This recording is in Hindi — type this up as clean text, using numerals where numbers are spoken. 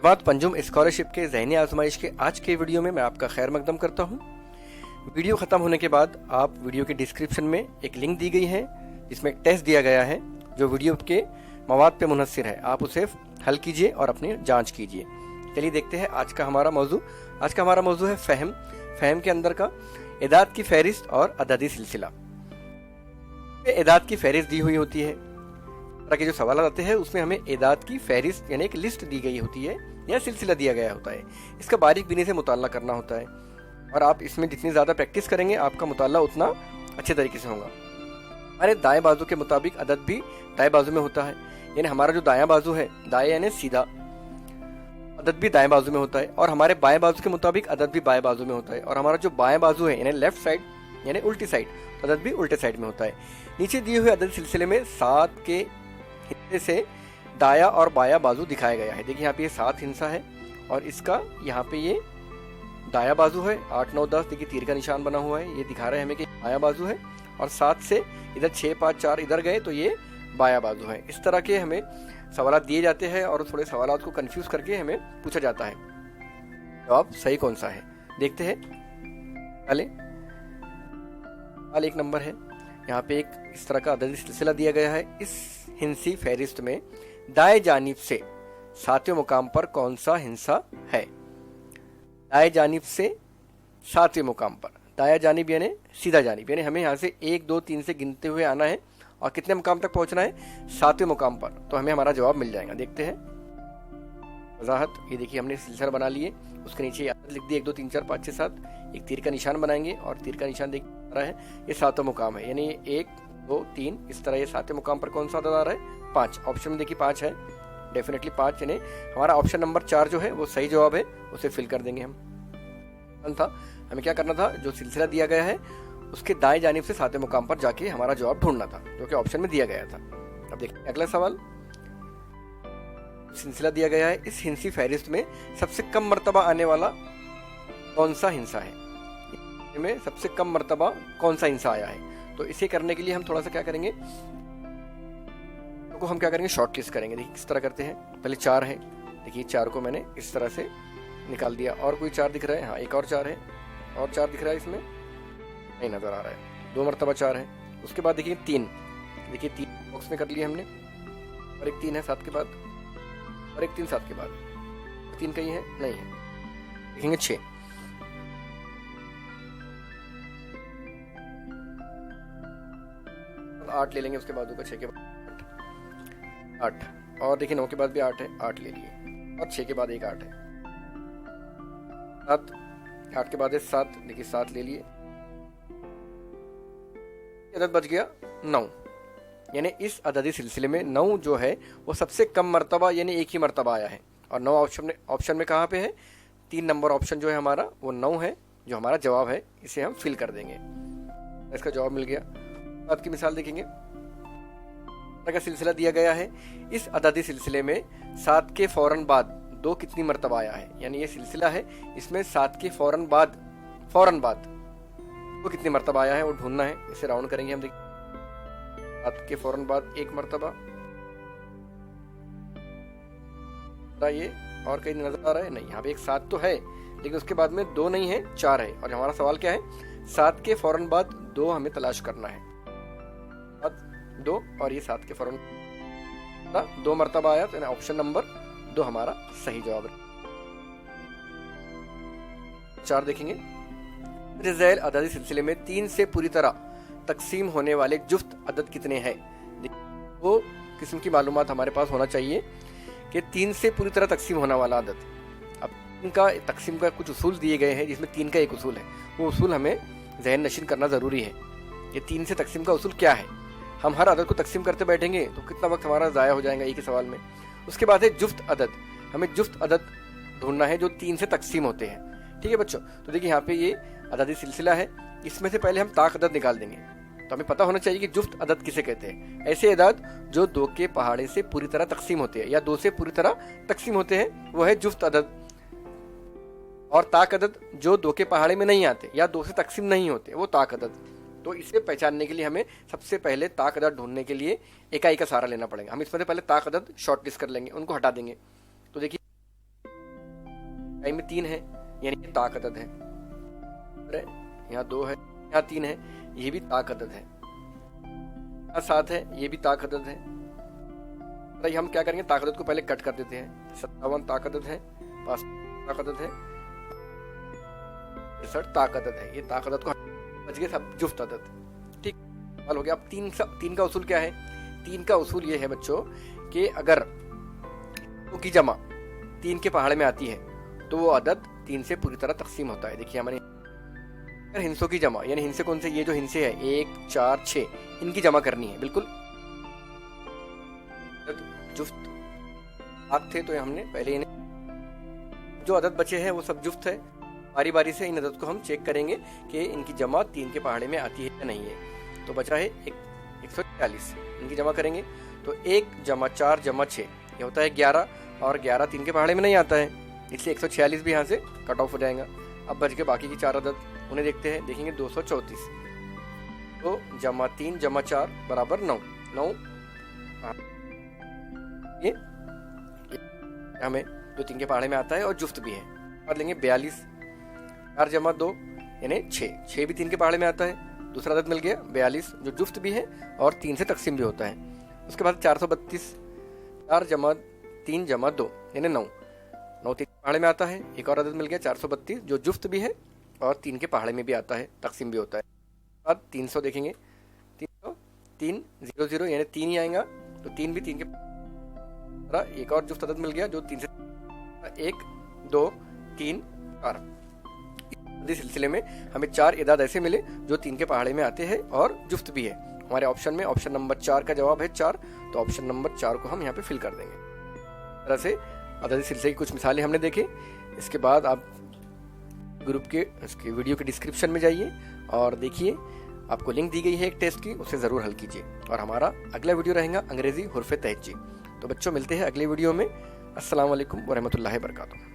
बात पंजुम स्कॉलरशिप के ज़हनी आजमाइश के आज के वीडियो में मैं आपका खैर मकदम करता हूँ। वीडियो ख़त्म होने के बाद आप वीडियो के डिस्क्रिप्शन में एक लिंक दी गई है जिसमें एक टेस्ट दिया गया है जो वीडियो के मवाद पे मुनहसर है। आप उसे हल कीजिए और अपनी जांच कीजिए। चलिए देखते हैं आज का हमारा मौजू। आज का हमारा मौजू है फ़हम। फ़हम के अंदर का एदाद की फहरिस्त और अददी सिलसिला। एदाद की फहरिस्त दी हुई होती है। तरह के जो सवाल आते हैं उसमें हमें एदाद की फहरिस्त यानी एक लिस्ट दी गई होती है या सिलसिला दिया गया होता है। इसका बारीक बीनी से मुताला करना होता है और आप इसमें जितनी ज़्यादा प्रैक्टिस करेंगे आपका मुताला उतना अच्छे तरीके से होगा। हमारे दाएं बाजू के मुताबिक अदद भी दाएं बाजू में होता है, यानी हमारा जो दायां बाजू है, दाएं यानी सीधा, अदद भी दाएं बाजू में होता है। और हमारे बाएं बाजू के मुताबिक अदद भी बाएं बाजू में होता है। और हमारा जो बाएं बाजू है यानी लेफ्ट साइड यानी उल्टी साइड, अदद भी उल्टे साइड में होता है। नीचे दिए हुए अदद सिलसिले में 7 के हिस्से से दाया और बाया बाजू दिखाया गया है। देखिए यहाँ पे ये 7 हिस्सा है और इसका यहाँ पे ये दाया बाजू है। 8, 9, 10 देखिए तीर का निशान बना हुआ है, ये दिखा रहे हैं हमें कि दाया बाजू है। और 7 से इधर 6, 5, 4 इधर गए तो ये बाया बाजू है। इस तरह के हमें सवाल दिए जाते हैं और थोड़े सवाल को कंफ्यूज करके हमें पूछा जाता है जवाब सही कौन सा है। देखते हैं। पहले 1 नंबर है, यहाँ पे एक इस तरह का अददी सिलसिला दिया गया है। इस हिंसी फहरिस्त में दाएं जानिब से 7वें मुकाम पर कौन सा हिस्सा है। दाएं जानिब से 7वें मुकाम पर, दाया जानिब यानी सीधा जानिब, यानी हमें यहाँ से 1, 2, 3 से गिनते हुए आना है और कितने मुकाम तक पहुँचना है, 7वें मुकाम पर, तो हमें हमारा जवाब मिल जाएगा। देखते हैं वजाहत। ये देखिए हमने सिलसिला बना लिए, उसके नीचे आदत लिख दी 1, 2, 3, 4, 5, 6, 7। एक तीर का निशान बनाएंगे और तीर का निशान देख रहा है ये 7वां मुकाम है, यानी 1, 2, 3 इस तरह ये 7वें मुकाम पर कौन सा अदद आ रहा है, 5। ऑप्शन में देखिए 5 है, डेफिनेटली 5, यानी हमारा ऑप्शन नंबर 4 जो है वो सही जवाब है, उसे फिल कर देंगे हम। था हमें क्या करना था, जो सिलसिला दिया गया है उसके दाएं जानिब से 7वें मुकाम पर जाके हमारा जवाब ढूंढना था जो कि ऑप्शन में दिया गया था। अब देखिए अगला सवाल। सिलसिला दिया गया है, इस हिंसी फहरिस्त में सबसे कम मर्तबा आने वाला कौन सा हिस्सा है, में सबसे कम मर्तबा कौन सा हिस्सा आया है। तो इसे करने के लिए हम थोड़ा सा क्या करेंगे, तो हम क्या करेंगे, शॉर्ट लिस्ट करेंगे। देखिए किस तरह करते हैं। पहले 4 है, देखिए 4 को मैंने इस तरह से निकाल दिया। और कोई 4 दिख रहा है, हाँ एक और 4 है, और 4 दिख रहा है, इसमें नहीं नजर आ रहा है, 2 मर्तबा 4 है। उसके बाद देखिए 3, देखिए 3 बॉक्स में कर लिया हमने, और एक 3 है 7 के बाद, और एक 3 7 के बाद, 3 कहीं है, नहीं है, देखेंगे 6। 8 ले लेंगे, उसके बाद 6 के बाद 8, और देखिए 9 के बाद भी 8 है, 8 ले लिए, और 6 के बाद एक 8 है, 7, 8 के बाद है 7, देखिए 7 ले लिए, अदद बच गया 9। यानी इस अददी सिलसिले में 9 जो है वो सबसे कम मर्तबा यानी एक ही मर्तबा आया है। और 9 ऑप्शन में कहाँ पे है, 3 नंबर ऑप्शन जो है हमारा वो 9 है, जो हमारा जवाब है, इसे हम फिल कर देंगे। इसका जवाब मिल गया। बाद की मिसाल देखेंगे। का सिलसिला दिया गया है, इस अददी सिलसिले में 7 के फौरन बाद 2 कितनी मर्तबा आया है। यानी ये सिलसिला है, इसमें 7 के फौरन बाद 2 कितनी मर्तबा आया है वो ढूंढना है। इसे राउंड करेंगे हम। देखिए 7 के फौरन बाद 1 मर्तबा, ये और कहीं नजर आ रहा है, नहीं, यहाँ पे एक 7 तो है लेकिन उसके बाद में 2 नहीं है, 4 है। और हमारा सवाल क्या है, 7 के फौरन बाद 2 हमें तलाश करना है, 2, और ये 7 के फौरन 2 मर्तबा आया, तो ऑप्शन नंबर 2 हमारा सही जवाब है। 4 देखेंगे। रिज़ैल अददी सिलसिले में 3 से पूरी तरह तकसीम होने वाले जुफ्त अदद कितने हैं। वो किस्म की मालूमात हमारे पास होना चाहिए कि 3 से पूरी तरह तकसीम होने वाला अदद। अब इनका तकसीम का कुछ उसूल दिए गए हैं जिसमें 3 का एक उसूल है, वो उसूल हमें जहन नशीन करना ज़रूरी है। ये 3 से तकसीम का उसूल क्या है। हम हर अदद को तकसीम करते बैठेंगे तो कितना वक्त हमारा ज़ाया हो जाएगा एक ही सवाल में। उसके बाद है जुफ्त अदद, हमें जुफ्त अदद ढूंढना है जो 3 से तकसीम होते हैं। ठीक है बच्चों, तो देखिए यहाँ पे ये अददी सिलसिला है, इसमें से पहले हम ताक अदद निकाल देंगे। तो हमें पता होना चाहिए कि जुफ्त अदद किसे कहते हैं। ऐसे अदद जो 2 के पहाड़े से पूरी तरह तकसीम होते हैं या 2 से पूरी तरह तकसीम होते हैं, वो है जुफ्त अदद। और ताक अदद जो 2 के पहाड़े में नहीं आते या 2 से तकसीम नहीं होते, वो ताक अदद। तो इसे पहचानने के लिए हमें सबसे पहले ताक अदद ढूंढने के लिए इकाई का सहारा लेना पड़ेगा। हम इसमें से पहले ताक अदद शॉर्ट लिस्ट कर लेंगे, उनको हटा देंगे। तो देखिए टाइम में 3 है, यानी ये ताक अदद है। यहाँ 2 है, यहाँ 3 है, ये भी ताक अदद है। यहाँ 7 है, ये भी ताक अदद है। तो हम क्या करेंगे, ताक अदद को पहले कट कर देते हैं। 57 ताक अदद है, 5 ताक अदद है, 63 ताक अदद है। ये ताक अदद को बच गए सब जुफ्त अदद। ठीक, सवाल हो गया। अब 3 का उसूल क्या है? 3 का उसूल ये है बच्चों कि अगर 2 की जमा 3 के पहाड़े में आती है तो वो अदद 3 से पूरी तरह तकसीम होता है। देखिए हमारे अगर हिंसों की जमा, यानी हिंसे कौन से, ये जो हिंसे है 1, 4, 6, इनकी जमा करनी है। बिल्कुल जुफ्त आप थे तो हमने पहले इन्हें, जो अदद बचे हैं वो सब जुफ्त है। बारी बारी से इन अदद को हम चेक करेंगे कि इनकी जमा 3 के पहाड़े में आती है या नहीं है। तो बचा है 146, इनकी जमा करेंगे तो 1 जमा 4 जमा 6 ये होता है 11, और 11 3 के पहाड़े में नहीं आता है, इसलिए 146 भी यहाँ से कट ऑफ हो जाएगा। अब बच गए बाकी की 4 अदद, उन्हें देखते हैं। देखेंगे 234, तो जमा 3 जमा 4 बराबर 9। ये हमें जो 3 के पहाड़े में आता है और जुफ्त भी है। और लेंगे 42, 4 जमा 2 यानी 6 भी 3 के पहाड़े में आता है। दूसरा अदद मिल गया 42 जो जुफ्त भी है और 3 से तकसीम भी होता है। उसके बाद 432, 4 जमा 3 जमा 2 यानी 9 3 के पहाड़े में आता है। एक और अदद मिल गया 432 जो जुफ्त भी है और 3 के पहाड़े में भी आता है, तकसीम भी होता है। बाद 300 देखेंगे, 300 यानी 3 ही आएगा, तो 3 भी 3 के। एक और जुफ्त अदद मिल गया जो 3 से 1 2 3 4। इस सिलसिले में हमें 4 इदाद ऐसे मिले जो 3 के पहाड़े में आते हैं और जुफ्त भी है। हमारे ऑप्शन में ऑप्शन नंबर 4 का जवाब है 4, तो ऑप्शन नंबर 4 को हम यहाँ पे फिल कर देंगे। इस तरह से अददी सिलसिले की कुछ मिसालें हमने देखे। इसके बाद आप ग्रुप के इसके वीडियो के डिस्क्रिप्शन में जाइए और देखिए, आपको लिंक दी गई है एक टेस्ट की, उसे ज़रूर हल कीजिए। और हमारा अगला वीडियो रहेगा अंग्रेज़ी हुर्फ़े तहज्जी। तो बच्चों मिलते हैं अगले वीडियो में। अस्सलाम वालेकुम व रहमतुल्लाहि व बरकातुहू।